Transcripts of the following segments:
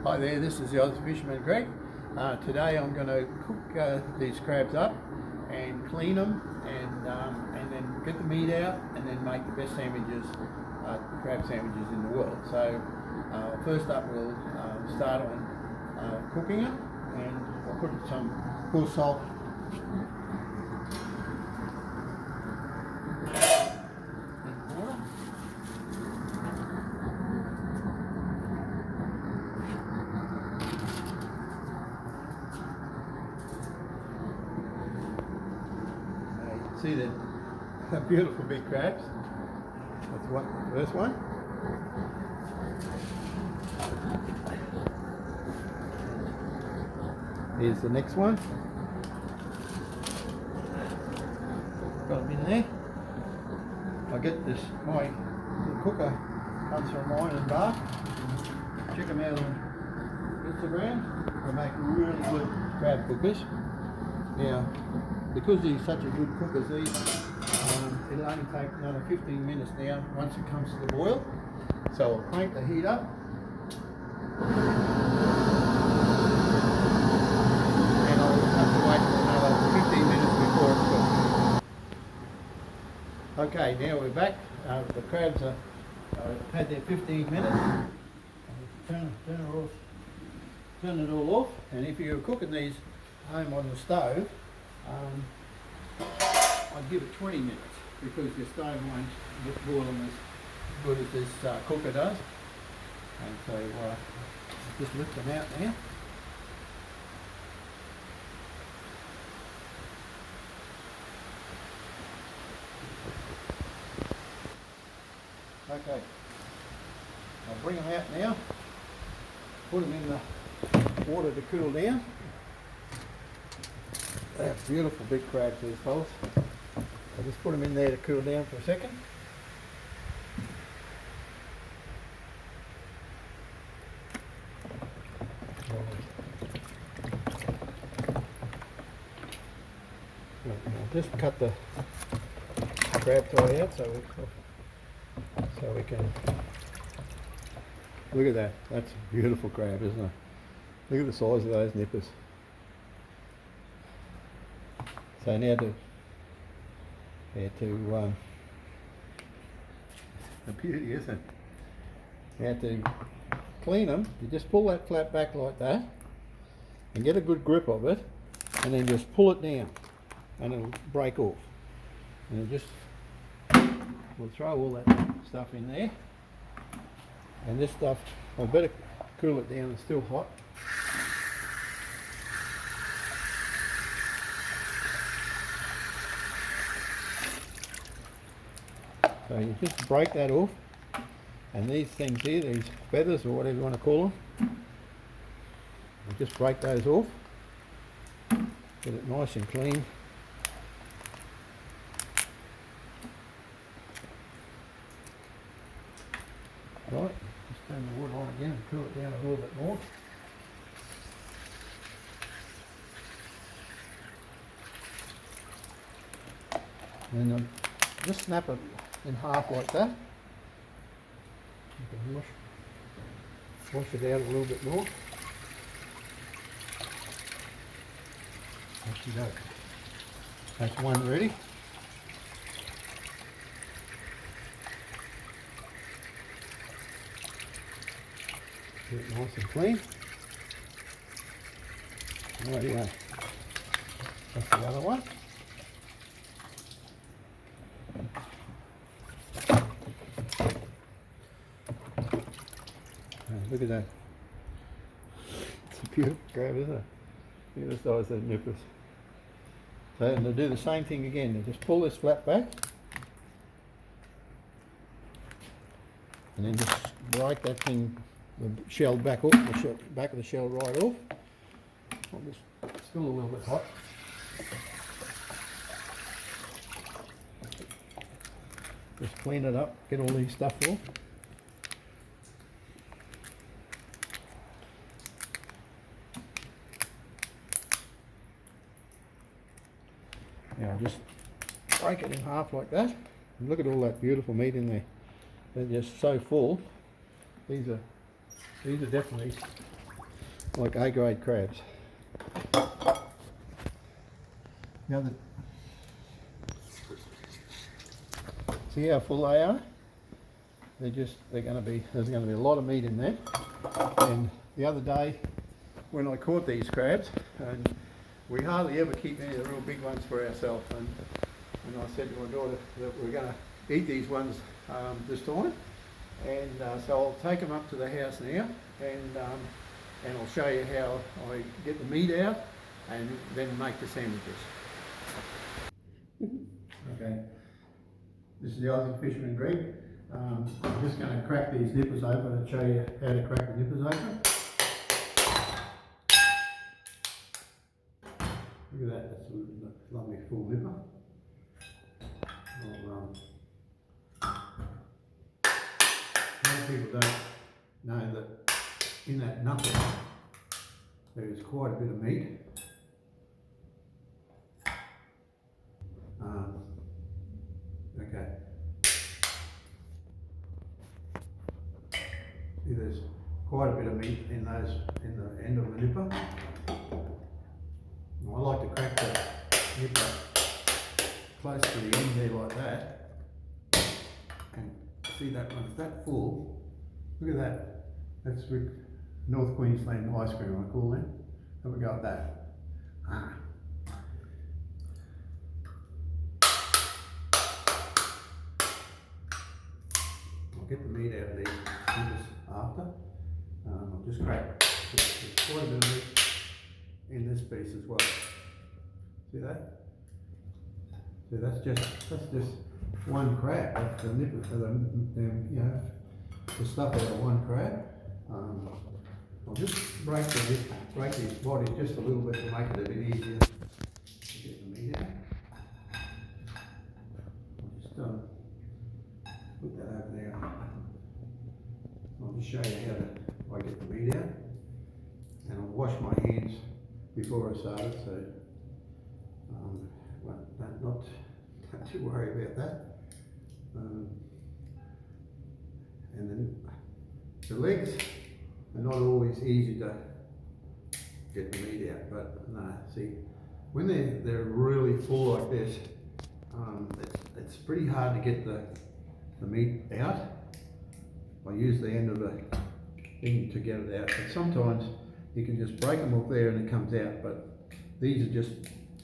Hi there, this is the Aussie Fishermen Greg. Today I'm going to cook these crabs up and clean them and then get the meat out and then make the best sandwiches, crab sandwiches in the world. So first up we'll start on cooking it, and I'll put some coarse salt in the water. See the beautiful big crabs. That's the first one. Here's the next one. Got them in there. I get this, my cooker comes from Iron Bar. Check them out on Instagram. They make really good crab cookers. Now, because he's such a good cook as these, it'll only take another 15 minutes now once it comes to the boil. So I'll crank the heat up. And I'll have to wait for another 15 minutes before it's cooked. Okay, now we're back. The crabs have had their 15 minutes. Turn it all off. And if you're cooking these home on the stove, I'd give it 20 minutes because your stove won't boil them as good as this cooker does. And so just lift them out now. Okay, I'll bring them out now, put them in the water to cool down. That's beautiful big crabs, these fellas. I'll just put them in there to cool down for a second. I'll just cut the crab tie out so we can look at that. That's a beautiful crab, isn't it? Look at the size of those nippers. So now a beauty, isn't it? Now to clean them, you just pull that flap back like that and get a good grip of it, and then just pull it down and it'll break off. And we'll throw all that stuff in there. And this stuff, I better cool it down, it's still hot. So you just break that off, and these things here, these feathers or whatever you want to call them, you just break those off, get it nice and clean. Right, just turn the wood on again and cool it down a little bit more. And then just snap it in half like that. You can wash it out a little bit more. There you go. That's one ready. Get it nice and clean. There you go. That's the other one. Look at that. It's a beautiful crab, isn't it? Look at the size of those nippers. So, and they'll do the same thing again. They just pull this flap back and then just break that thing, the shell back off, the back of the shell right off. It's still a little bit hot. Just clean it up, get all these stuff off. Now just break it in half like that. And look at all that beautiful meat in there. They're just so full. These are definitely like A-grade crabs. The other, see how full they are? There's going to be a lot of meat in there. And the other day when I caught these crabs, and we hardly ever keep any of the real big ones for ourselves, and I said to my daughter that we're going to eat these ones this time, and so I'll take them up to the house now, and I'll show you how I get the meat out and then make the sandwiches. Okay, this is the Aussie Fishermen Greg. I'm just going to crack these nippers open and show you how to crack the nippers open. Look at that, that's a lovely full nipper. Most people don't know that in that knuckle there is quite a bit of meat. Okay. See, there's quite a bit of meat in the end of the nipper. I like to crack the nipper close to the end there like that. And see that one's that full. Look at that. That's North Queensland ice cream, I call them. Have a go at that. I'll get the meat out of these nippers after. I'll just crack. There's quite a bit of meat in this piece as well. See that? So that's just one crab. That's the nipper for the stuff out of one crab. I'll just break these bodies just a little bit to make it a bit easier to get the meat out. I'll just put that over there. I'll just show you how I get the meat out, and I'll wash my hands before I start it, so not too worry about that. And then the legs are not always easy to get the meat out, but no, see, when they're really full like this, it's pretty hard to get the meat out. I use the end of the thing to get it out, but sometimes you can just break them off there and it comes out, but these are just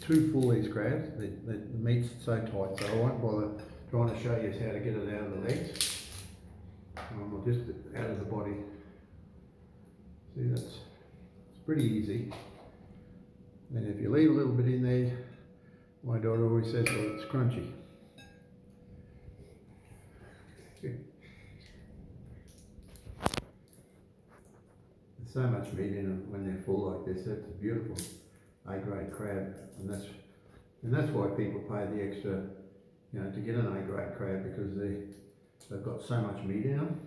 too full, these crabs. The meat's so tight, so I won't bother trying to show you how to get it out of the legs. I'll just out of the body. See, it's pretty easy. And if you leave a little bit in there, my daughter always says, well, it's crunchy. There's so much meat in them when they're full like this. It's a beautiful A-grade crab, and that's why people pay the extra, to get an A-grade crab, because they've got so much meat in them.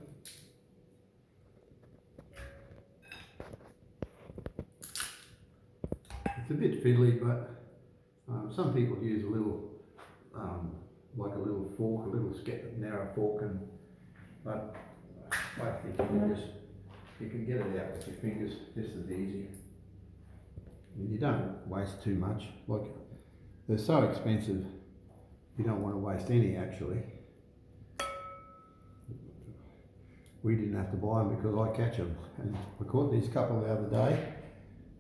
It's a bit fiddly, but some people use a little, like a little fork, a little narrow fork, but I think you can get it out with your fingers just as easy. And you don't waste too much. Like, they're so expensive, you don't want to waste any actually. We didn't have to buy them because I catch them, and we caught these couple the other day,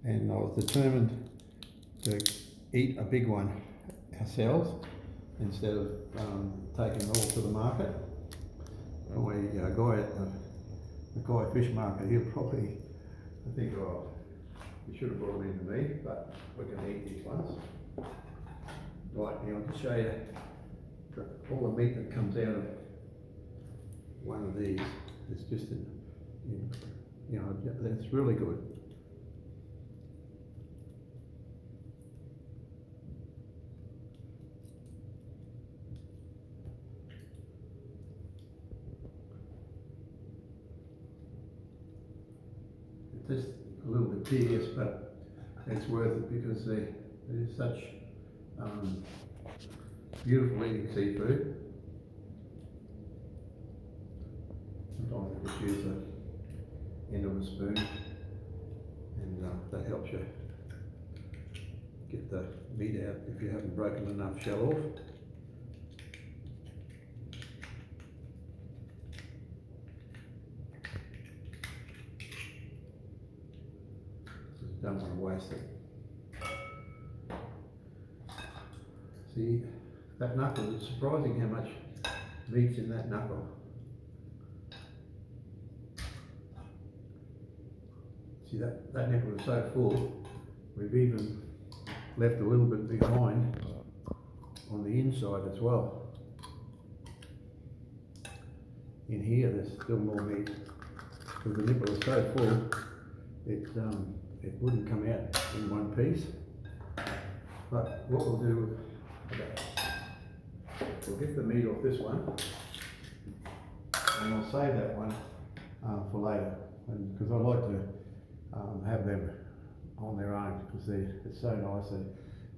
and I was determined to eat a big one ourselves instead of taking them all to the market. My guy at the Guy Fish Market, he'll probably think, oh, you should have brought them into me, but we can eat these ones. Right, now I'll just show you all the meat that comes out of one of these. It's just, it's really good. It's just a little bit tedious, but it's worth it because they're such beautiful eating seafood. Sometimes I just use the end of a spoon and that helps you get the meat out if you haven't broken enough shell off. Just don't want to waste it. See, that knuckle, it's surprising how much meat's in that knuckle. See, that nipple is so full, we've even left a little bit behind on the inside as well. In here there's still more meat, because the nipple is so full, it wouldn't come out in one piece. But what we'll do, we'll get the meat off this one, and I'll save that one for later, because I like to have them on their own, because it's so nice.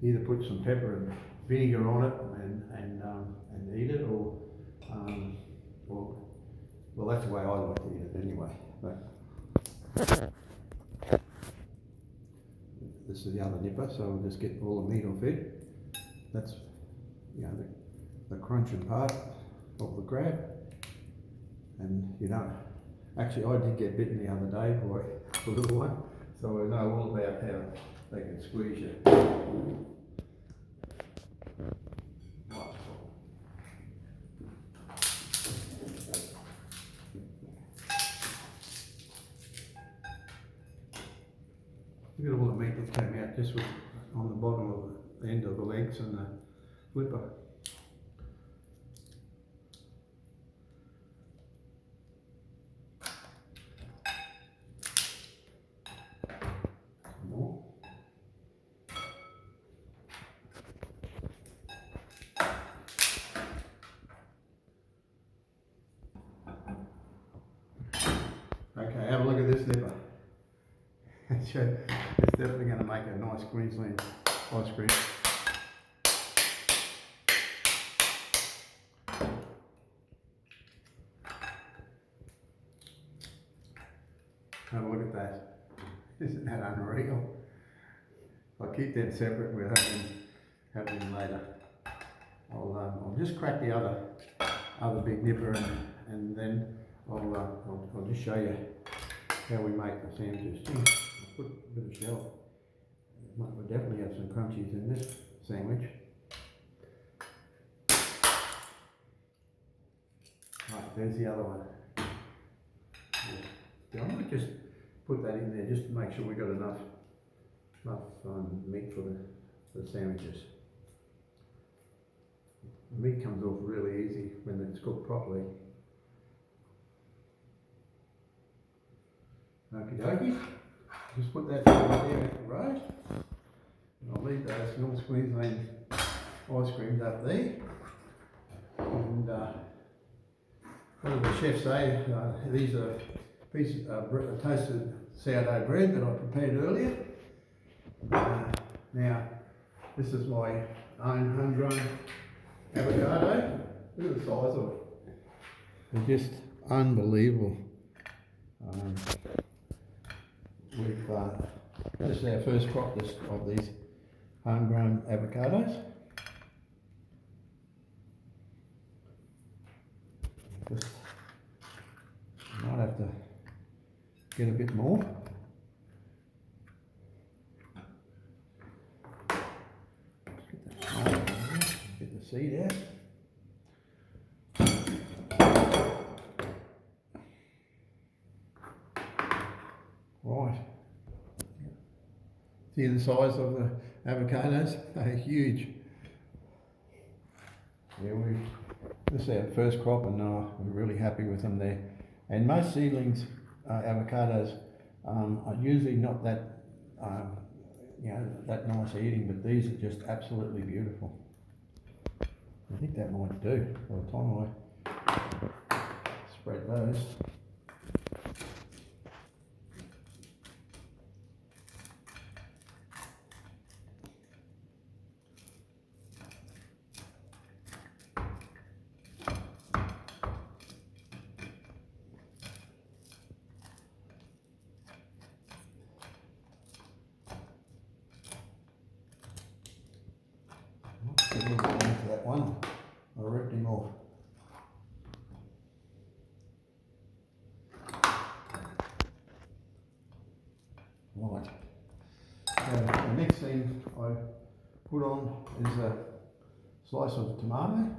They either put some pepper and vinegar on it and eat it, or well, that's the way I like to eat it anyway. But this is the other nipper, so we'll just get all the meat off it. That's, you know, the crunching part of the crab. And you know, actually I did get bitten the other day by a little one, so I know all about how they can squeeze you. Look at all the meat that came out just on the bottom of the end of the legs and the flipper. More. Okay, have a look at this nipper. It's definitely going to make a nice Queensland ice cream. Have a look at that. Isn't that unreal? I'll keep them separate. We'll have them later. I'll just crack the other big nipper, and then I'll just show you how we make the sandwiches. I'll put a bit of shell. We'll definitely have some crunchies in this sandwich. Right, there's the other one. Yeah, I might just put that in there just to make sure we got enough meat for the sandwiches. The meat comes off really easy when it's cooked properly. Okie dokie. Just put that over there at the road. And I'll leave those North Queensland ice creams up there. And what did the chef say? These are pieces of toasted sourdough bread that I prepared earlier. Now, this is my own homegrown avocado. Look at the size of it. They're just unbelievable. This is our first crop of these homegrown avocados. Just might have to get a bit more. Get the seed out. Right. See the size of the avocados? They're huge. Yeah, this is our first crop, and we're really happy with them there. And most seedlings, avocados, are usually not that, that nice eating, but these are just absolutely beautiful. I think that might do by the time I spread those. little bit into that one. I ripped him off. Right. The next thing I put on is a slice of tomato.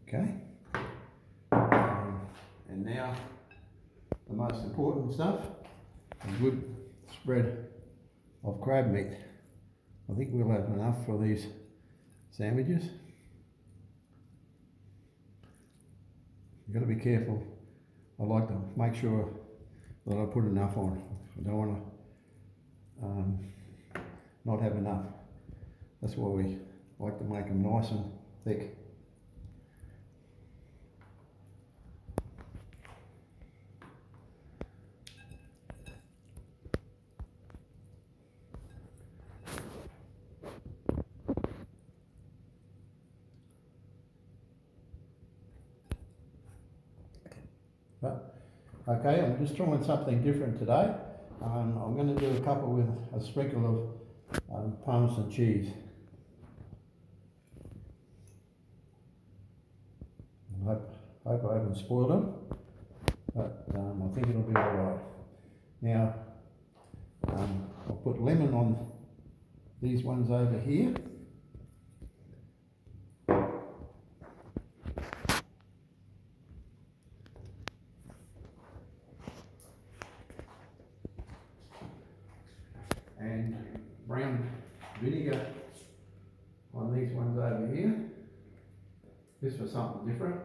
Okay. And now the most important stuff, a good spread of crab meat. I think we'll have enough for these sandwiches. You've got to be careful. I like to make sure that I put enough on. I don't want to not have enough. That's why we like to make them nice and thick. Okay, I'm just trying something different today. I'm going to do a couple with a sprinkle of Parmesan cheese. I hope I haven't spoiled them, but I think it'll be alright. Now, I'll put lemon on these ones over here. And brown vinegar on these ones over here. This was something different.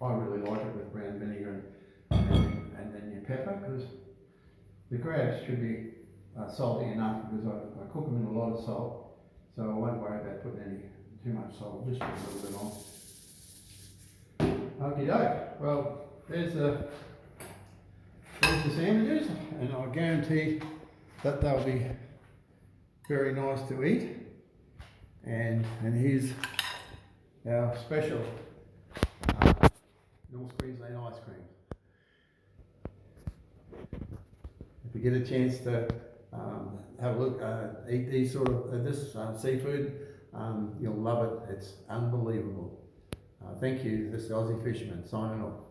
I really like it with brown vinegar and then your pepper, because the crabs should be salty enough, because I cook them in a lot of salt, so I won't worry about putting too much salt, just put a little bit on. Okie doke. Well, there's the sandwiches, and I guarantee that they'll be very nice to eat. And here's our special North Queensland ice cream. If you get a chance to have a look, eat these sort of this seafood, you'll love it. It's unbelievable. Thank you. This is Aussie Fisherman signing off.